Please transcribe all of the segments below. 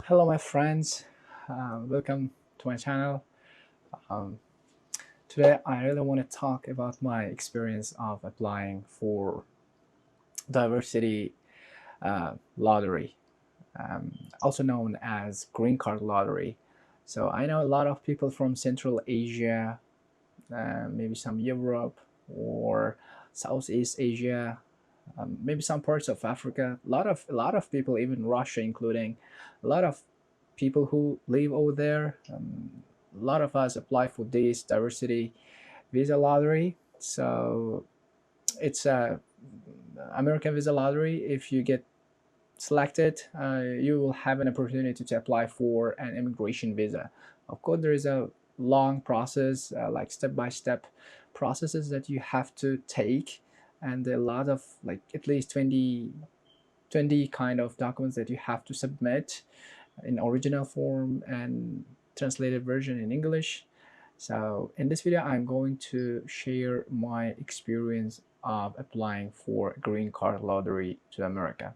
Hello, my friends. Welcome to my channel. Um, Today, I really want to talk about my experience of applying for diversity lottery, also known as green card lottery. So I know a lot of people from Central Asia, maybe some Europe or Southeast Asia, maybe some parts of Africa. A lot of people, even Russia, including a lot of people who live over there. A lot of us apply for this diversity visa lottery. So it's a American visa lottery. If you get selected, you will have an opportunity to apply for an immigration visa. Of course, there is a long process, like step by step processes that you have to take, and a lot of like at least 20 kind of documents that you have to submit in original form and translated version in English. So in this video, I'm going to share my experience of applying for green card lottery to America.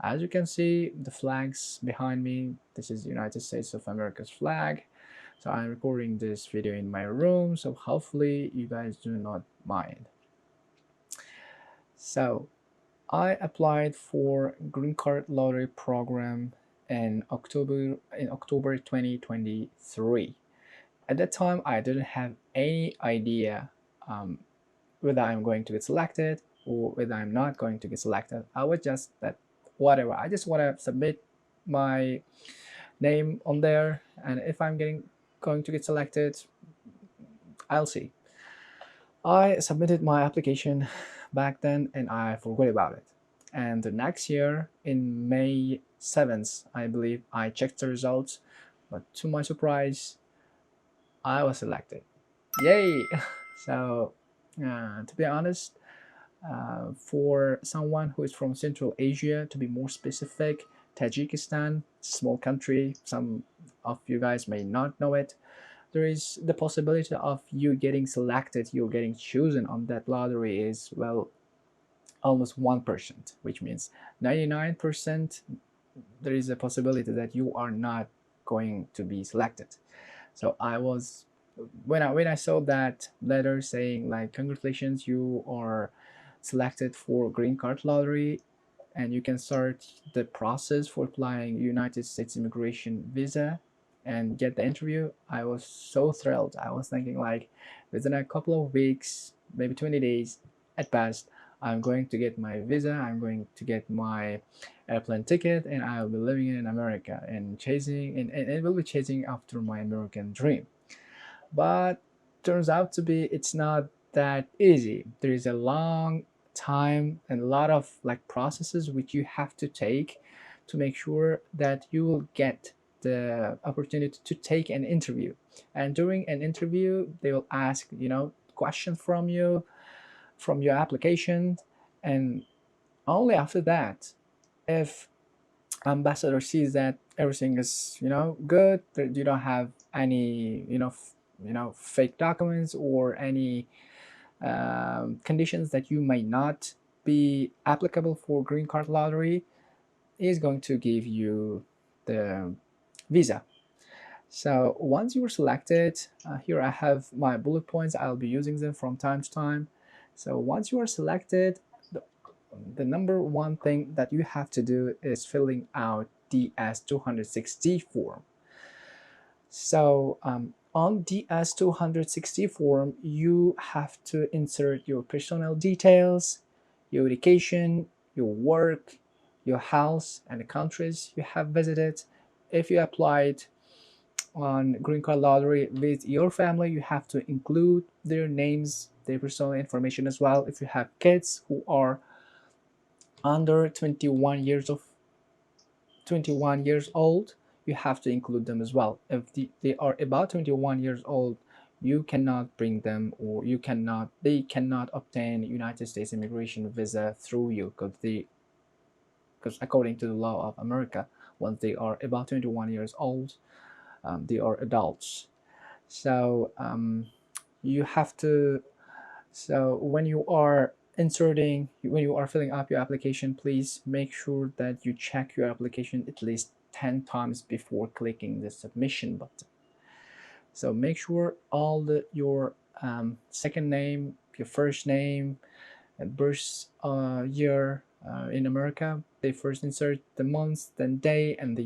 As you can see, the flags behind me, this is the United States of America's flag. So I'm recording this video in my room, so hopefully you guys do not mind. So I applied for green card lottery program in October 2023. At that time, I didn't have any idea um, whether I'm going to get selected or whether I'm not going to get selected. I was just that whatever. I just want to submit my name on there, and if I'm going to get selected, I'll see. I submitted my application back then and I forgot about it. And the next year, in May 7th, I believe, I checked the results, but to my surprise, I was selected. Yay! So, to be honest, for someone who is from Central Asia, to be more specific, Tajikistan, small country, some of you guys may not know it. There is the possibility of you getting selected, you getting chosen on that lottery is, well, almost 1%, which means 99% there is a possibility that you are not going to be selected. So I was when I saw that letter saying like congratulations, you are selected for green card lottery and you can start the process for applying United States immigration visa and get the interview, I was so thrilled. I was thinking like within a couple of weeks, maybe 20 days at best, I'm going to get my visa, I'm going to get my airplane ticket, and I'll be living in America and chasing and it will be chasing after my American dream. But turns out to be it's not that easy. There is a long time and a lot of like processes which you have to take to make sure that you will get the opportunity to take an interview. And during an interview they will ask, questions from you, from your application, and only after that, if ambassador sees that everything is good, that you don't have any fake documents or any conditions that you may not be applicable for green card lottery, is going to give you the visa. So once you are selected, here I have my bullet points. I'll be using them from time to time. So once you are selected, the number one thing that you have to do is filling out DS-260 form. So on DS-260 form, you have to insert your personal details, your education, your work, your house, and the countries you have visited. If you applied on green card lottery with your family, you have to include their names, their personal information as well. If you have kids who are under 21 years old, you have to include them as well. If they are about 21 years old, you cannot bring them, or they cannot obtain United States immigration visa through you, because according to the law of America, once they are about 21 years old, they are adults. So you have to so when you are filling up your application, please make sure that you check your application at least 10 times before clicking the submission button. So make sure all your second name, your first name, and birth year in America. They first insert the month, then day, and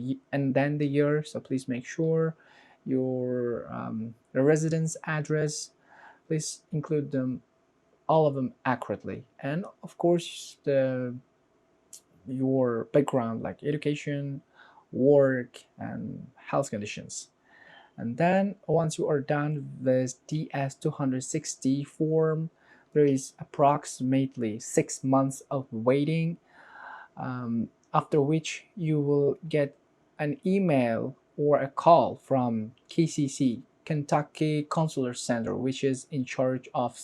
then the year. So please make sure your the residence address. Please include them, all of them accurately, and of course your background like education, work, and health conditions. And then once you are done with DS-260 form, there is approximately 6 months of waiting, after which you will get an email or a call from KCC, Kentucky Consular Center, which is in charge of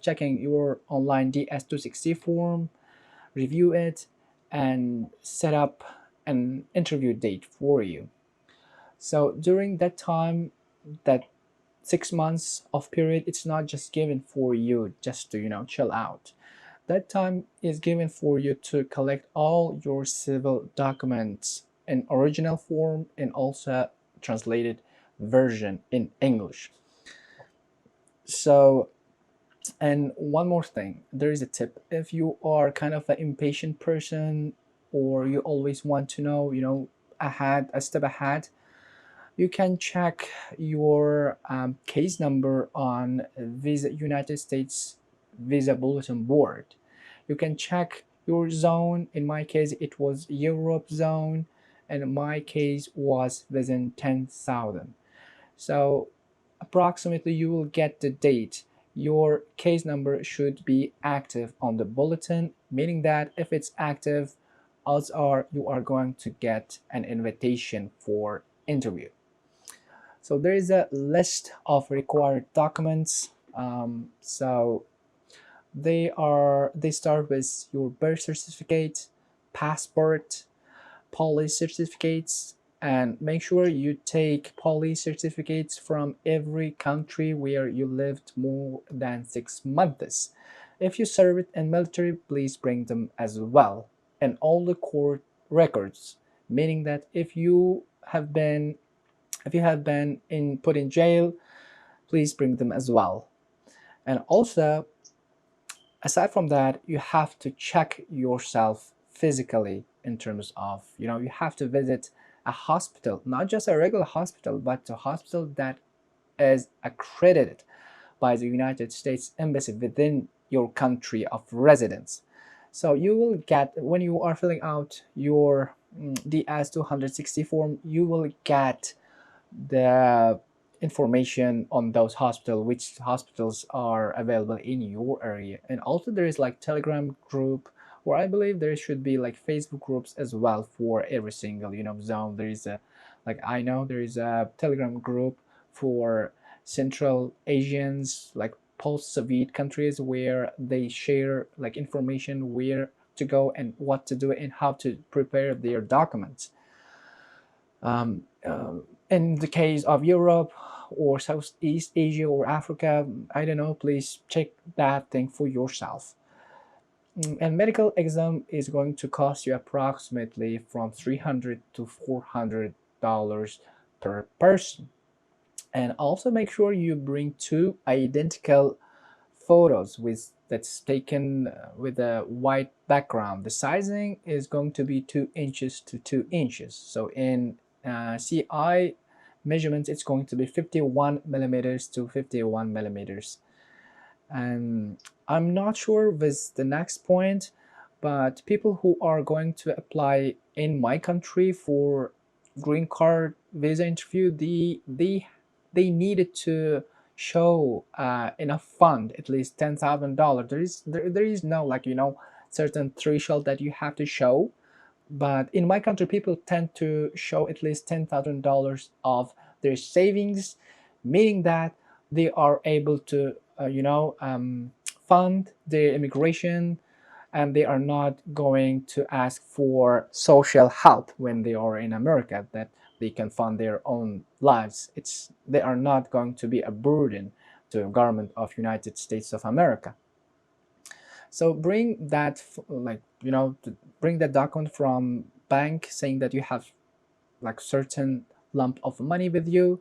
checking your online DS-260 form, review it, and set up an interview date for you. So during that time, that 6 months of period, it's not just given for you just to chill out. That time is given for you to collect all your civil documents in original form and also translated version in English. So, and one more thing, there is a tip. If you are kind of an impatient person, or you always want to know, a step ahead, you can check your case number on Visa United States Visa Bulletin Board. You can check your zone. In my case, it was Europe zone, and my case was within 10,000. So approximately you will get the date. Your case number should be active on the bulletin, meaning that if it's active, odds are you are going to get an invitation for interview. So there is a list of required documents. So they start with your birth certificate, passport, police certificates, and make sure you take police certificates from every country where you lived more than 6 months. If you served in military, please bring them as well, and all the court records, meaning that if you have been put in jail, please bring them as well. And also, aside from that, you have to check yourself physically in terms of, you have to visit a hospital, not just a regular hospital, but a hospital that is accredited by the United States Embassy within your country of residence. So you will get, when you are filling out your DS-260 form, you will get the information on those hospitals, which hospitals are available in your area. And also there is like Telegram group, or I believe there should be like Facebook groups as well for every single zone. There is a, like, I know there is a Telegram group for Central Asians, like post-Soviet countries, where they share like information where to go and what to do and how to prepare their documents. um, in the case of Europe or Southeast Asia or Africa, I don't know, please check that thing for yourself. And medical exam is going to cost you approximately from $300 to $400 per person. And also make sure you bring two identical photos that's taken with a white background. The sizing is going to be 2 inches to 2 inches. So in CI measurements, it's going to be 51 millimeters to 51 millimeters. And I'm not sure with the next point, but people who are going to apply in my country for green card visa interview, they needed to show enough fund, at least $10,000. There is no, like, certain threshold that you have to show, but in my country people tend to show at least $10,000 of their savings, meaning that they are able to fund their immigration, and they are not going to ask for social help when they are in America, that they can fund their own lives. They are not going to be a burden to the government of United States of America. So bring that, bring that document from bank saying that you have like certain lump of money with you.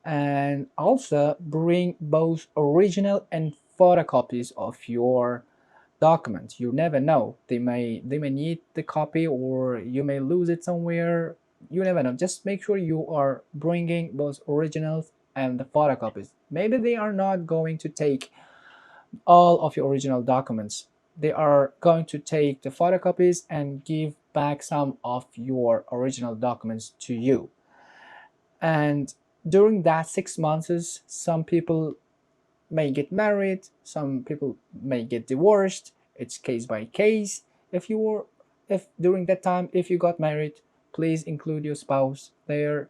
And also bring both original and photocopies of your documents. You never know, they may need the copy, or you may lose it somewhere. You never know. Just make sure you are bringing both originals and the photocopies. Maybe they are not going to take all of your original documents. They are going to take the photocopies and give back some of your original documents to you. And during that 6 months, some people may get married, some people may get divorced. It's case by case. If during that time, if you got married, please include your spouse there.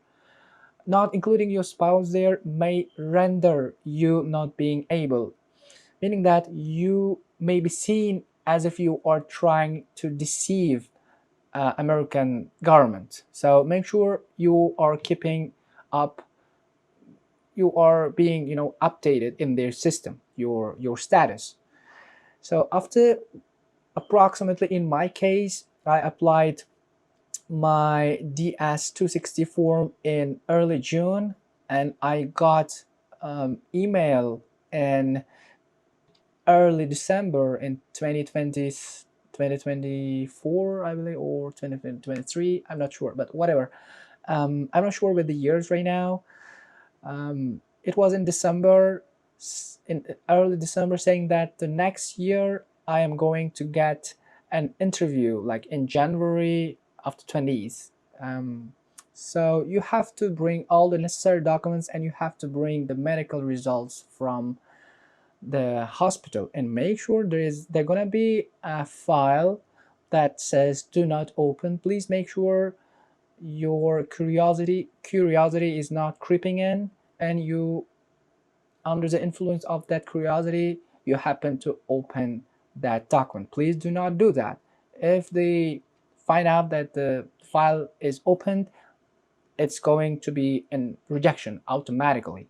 Not including your spouse there may render you not being able, meaning that you may be seen as if you are trying to deceive American government. So make sure you are keeping up, you are being updated in their system, your status. So after, approximately in my case, I applied my DS-260 form in early June, and I got email in early December in 2020, 2024, I believe, or 2023. I'm not sure, but whatever. I'm not sure with the years right now. It was in December, in early December, saying that the next year I am going to get an interview, like in January of the 20s. So you have to bring all the necessary documents, and you have to bring the medical results from the hospital, and make sure there gonna be a file that says do not open. Please make sure your curiosity is not creeping in, and you, under the influence of that curiosity, you happen to open that document. Please do not do that. If they find out that the file is opened, it's going to be in rejection automatically.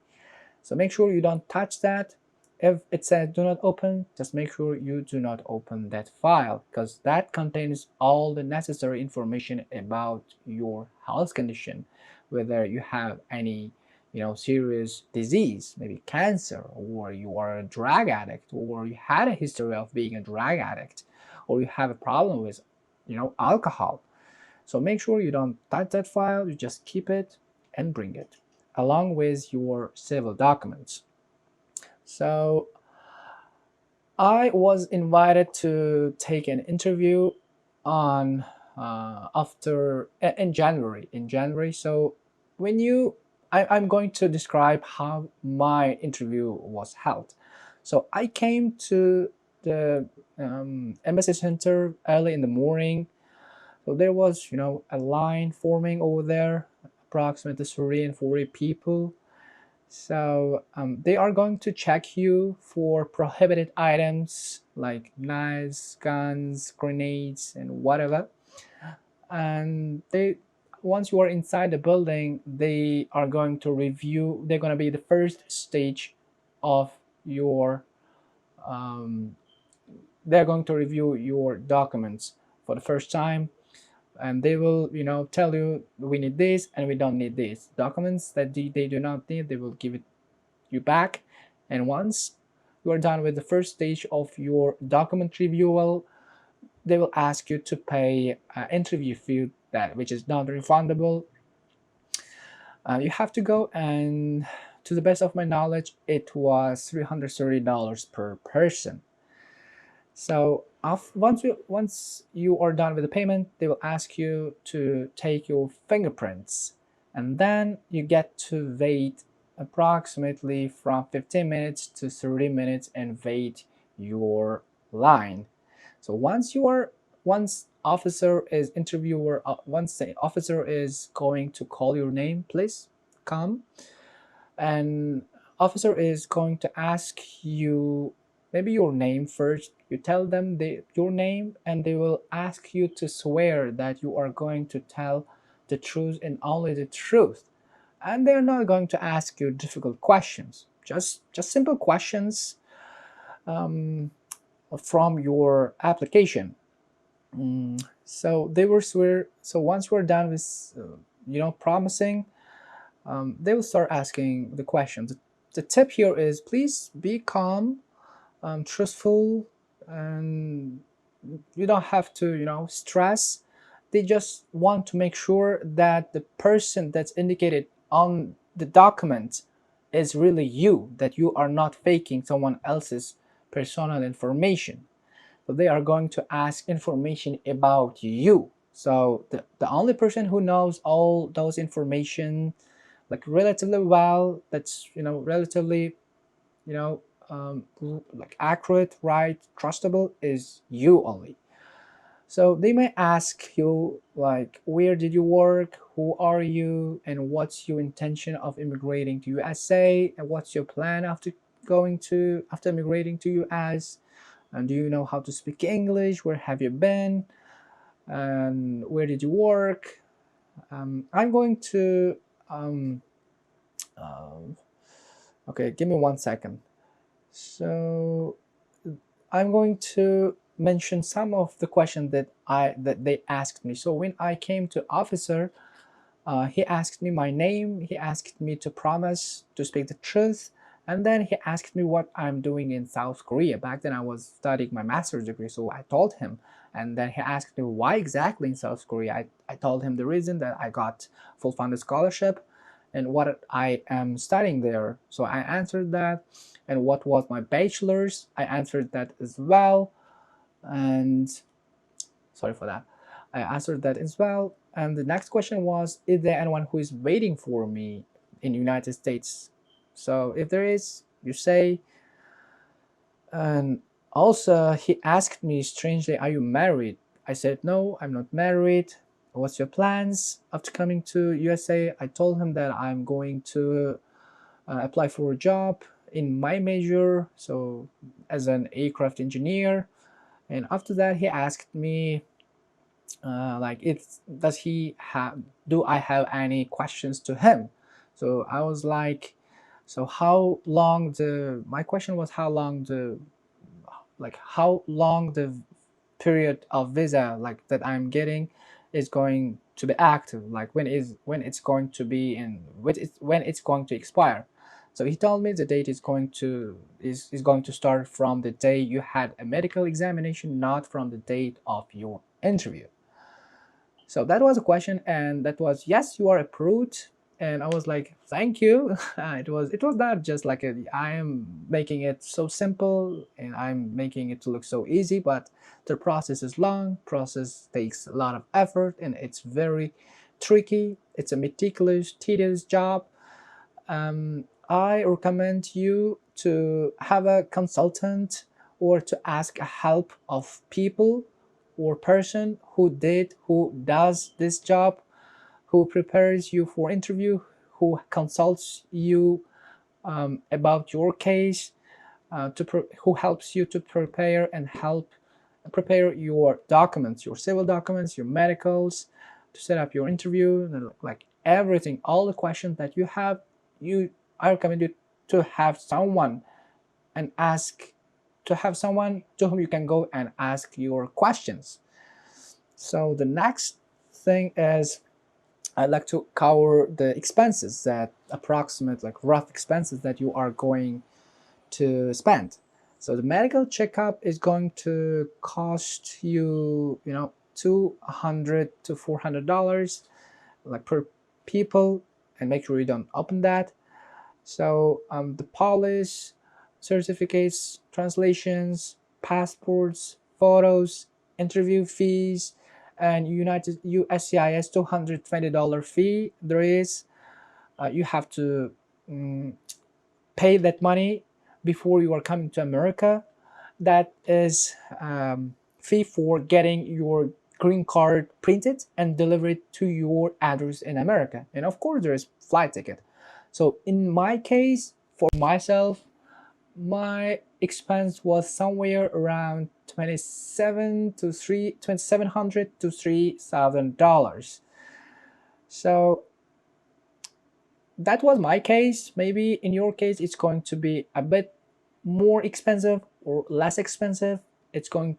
So make sure you don't touch that. If it says do not open, just make sure you do not open that file, because that contains all the necessary information about your health condition, whether you have any serious disease, maybe cancer, or you are a drug addict, or you had a history of being a drug addict, or you have a problem with alcohol. So make sure you don't touch that file, you just keep it and bring it along with your civil documents. So I was invited to take an interview on after in January. So when I'm going to describe how my interview was held. So I came to the embassy center early in the morning. So there was a line forming over there, approximately 30 and 40 people. So they are going to check you for prohibited items like knives, guns, grenades, and whatever. And once you are inside the building, they are going to review. They're going to be the first stage of your. They're going to review your documents for the first time, and they will tell you we need this and we don't need this documents that they do not need. They will give it you back. And once you are done with the first stage of your document review, they will ask you to pay an interview fee, that which is non-refundable. You have to go, and to the best of my knowledge, it was $330 per person. So once you are done with the payment, they will ask you to take your fingerprints, and then you get to wait approximately from 15 minutes to 30 minutes and wait your line. So once officer is interviewer once the officer is going to call your name, please come, and officer is going to ask you maybe your name first. You tell them your name, and they will ask you to swear that you are going to tell the truth and only the truth. And they're not going to ask you difficult questions, just simple questions from your application. So they were swear. So once we're done with, promising, they will start asking the questions. The tip here is please be calm, truthful, and you don't have to, stress. They just want to make sure that the person that's indicated on the document is really you, that you are not faking someone else's personal information. So they are going to ask information about you. So the only person who knows all those information like relatively well, that's relatively you know like accurate, right, trustable, is you only. So they may ask you like, where did you work, who are you, and what's your intention of immigrating to USA, and what's your plan after immigrating to US, and do you know how to speak English, where have you been, and where did you work. I'm going to um, okay, give me 1 second. So I'm going to mention some of the questions that they asked me. So when I came to officer, he asked me my name. He asked me to promise to speak the truth, and then he asked me what I'm doing in South Korea. Back then, I was studying my master's degree, so I told him. And then he asked me why exactly in South Korea. I told him the reason that I got full funded scholarship and what I am studying there. So I answered that. And what was my bachelor's? I answered that as well. And sorry for that. I answered that as well. And the next question was, is there anyone who is waiting for me in the United States? So if there is, you say. And also he asked me strangely, are you married? I said, no, I'm not married. What's your plans after coming to USA? I told him that I'm going to apply for a job in my major, so as an aircraft engineer. And after that, he asked me, like, it's does he have do I have any questions to him? So I was like, so how long the my question was how long the period of visa like that I'm getting is going to be active, like when it's going to be in when it's going to expire. So he told me the date is going to start from the day you had a medical examination, not from the date of your interview. So that was a question, and that was, yes, you are approved. And I was like, thank you. It was not just like I am making it so simple and I'm making it to look so easy, but the process is long. Process takes a lot of effort, and it's very tricky. It's a meticulous, tedious job. I recommend you to have a consultant or to ask help of people or person who does this job, who prepares you for interview, who consults you about your case, who helps you to prepare and help prepare your documents, your civil documents, your medicals, to set up your interview, like everything, all the questions that you have. You, I recommend you to have someone and ask, to have someone to whom you can go and ask your questions. So the next thing is I'd like to cover the expenses, that approximate, like rough expenses that you are going to spend. So the medical checkup is going to cost you, $200 to $400, like per people, and make sure you don't open that. So the police, certificates, translations, passports, photos, interview fees, and United USCIS $220 fee. There is, you have to um, pay that money before you are coming to America. That is fee for getting your green card printed and delivered to your address in America. And of course, there is flight ticket. So in my case, for myself, my expense was somewhere around 2,700 to $3,000. So that was my case. Maybe in your case, it's going to be a bit more expensive or less expensive. It's going.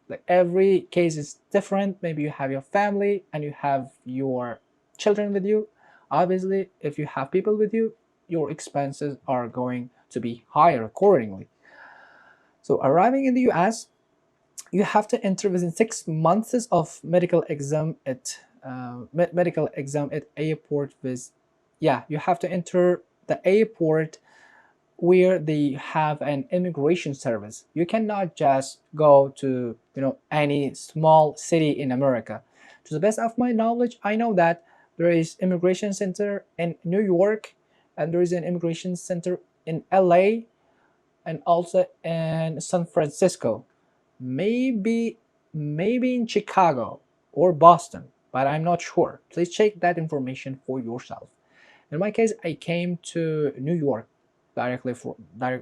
Like every case is different. Maybe you have your family and you have your children with you. Obviously, if you have people with you, your expenses are going to be higher accordingly. So arriving in the US, you have to enter within 6 months of medical exam at airport with, yeah, you have to enter the airport where they have an immigration service. You cannot just go to any small city in America. To the best of my knowledge, I know that there is immigration center in New York, and there is an immigration center in LA, and also in San Francisco, maybe in Chicago or Boston, but I'm not sure. Please check that information for yourself. In my case, I came to New York directly from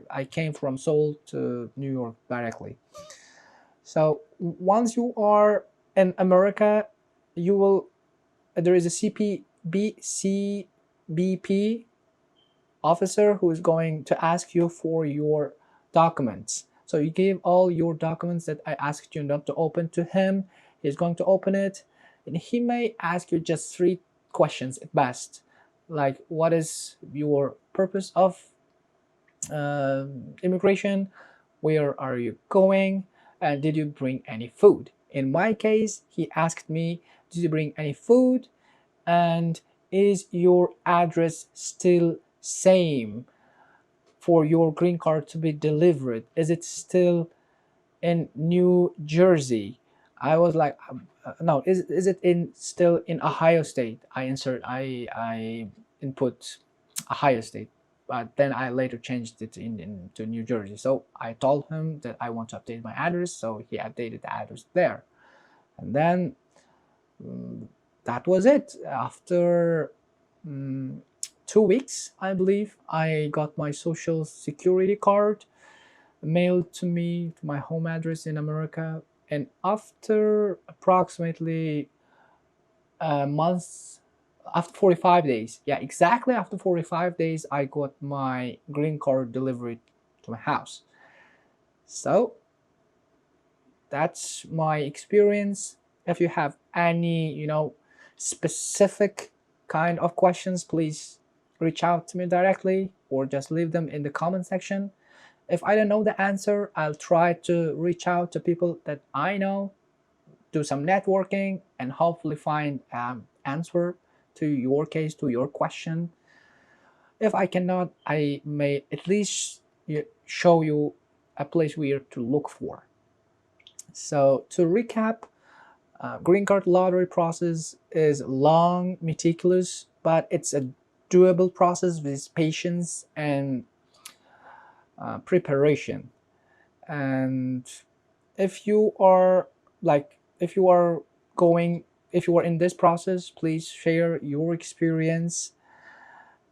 I came from Seoul to New York directly. So once you are in America, you will there is a CBP officer who is going to ask you for your documents. So you give all your documents that I asked you not to open to him. He's going to open it, and he may ask you just 3 questions at best, like what is your purpose of immigration, where are you going, and did you bring any food. In my case, he asked me, did you bring any food, and is your address still same for your green card to be delivered? Is it still in New Jersey? I was like, no. Is it in still in Ohio State? I input Ohio State, but then I later changed it into New Jersey. So I told him that I want to update my address, so he updated the address there, and then mm, that was it. After mm 2 weeks, I believe, I got my social security card mailed to me to my home address in America. And after approximately a month, after 45 days, yeah, exactly after 45 days, I got my green card delivered to my house. So that's my experience. If you have any, specific kind of questions, please reach out to me directly or just leave them in the comment section. If I don't know the answer, I'll try to reach out to people that I know, do some networking, and hopefully find answer to your case, to your question. If I cannot, I may at least show you a place where to look for. So to recap, green card lottery process is long, meticulous, but it's a doable process with patience and preparation. And if you are like, if you are in this process, please share your experience.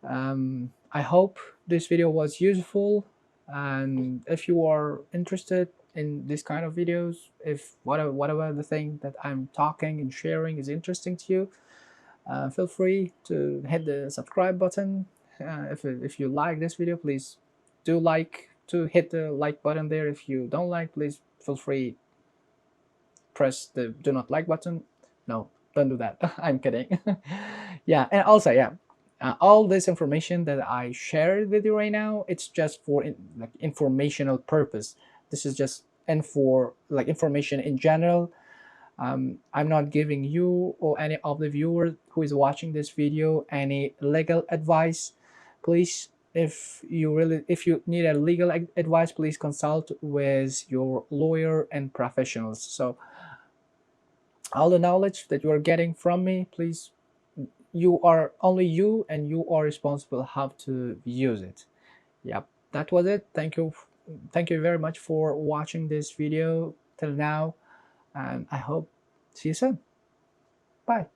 I hope this video was useful, and if you are interested in this kind of videos, if whatever the thing that I'm talking and sharing is interesting to you, feel free to hit the subscribe button. If you like this video, please do like to hit the like button there. If you don't like, please feel free press the do not like button. No, don't do that. I'm kidding. Yeah, and also, yeah, all this information that I shared with you right now, it's just for like informational purpose. This is just and for like information in general. I'm not giving you or any of the viewers who is watching this video any legal advice. Please, if you need a legal advice, please consult with your lawyer and professionals. So all the knowledge that you are getting from me, please, you are only you, and you are responsible how to use it. Yep, that was it. Thank you very much for watching this video till now, and I hope see you soon. Bye.